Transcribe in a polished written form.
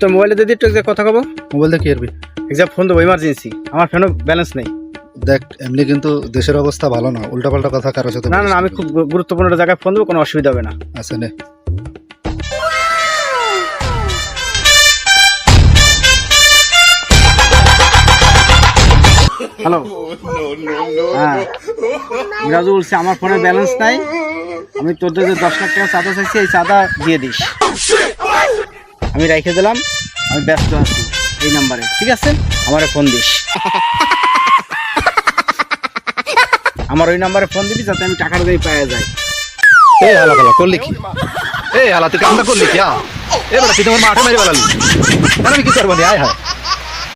তোর মোবাইলে দিদি একটু কথা কব। মোবাইলটা কি করবি? এক্সাম ফোন দেবো, ইমার্জেন্সি, আমার ফোনে ব্যালেন্স নেই। দেখ এমনি কিন্তু দেশের অবস্থা ভালো না, উল্টাপাল্টা কথা কারোর সাথে না না না, আমি খুব গুরুত্বপূর্ণ একটা জায়গায় ফোন দেবো, কোনো অসুবিধা হবে না। আচ্ছা নে। হ্যালো, হ্যাঁ রাজু বলছি, আমার ফোনে ব্যালেন্স নাই, আমি তোদের যে 10 লাখ টাকা চাঁদা চাইছি এই চাঁদা দিয়ে দিস। আমি রেখে দিলাম, আমি ব্যস্ত আছি এই নাম্বারে, ঠিক আছে? আমারে ফোন দিস, আমার ওই নাম্বারে ফোন দিবি যাতে আমি টাকাটা দিয়ে পাওয়া যায়। এ হালা হালা করলি কি? এ হালা তুই কামটা করলি কি? এ বড় তুই তোমার মাঠে মেরে বেলালি, আমি কি করবো? আয় হায়।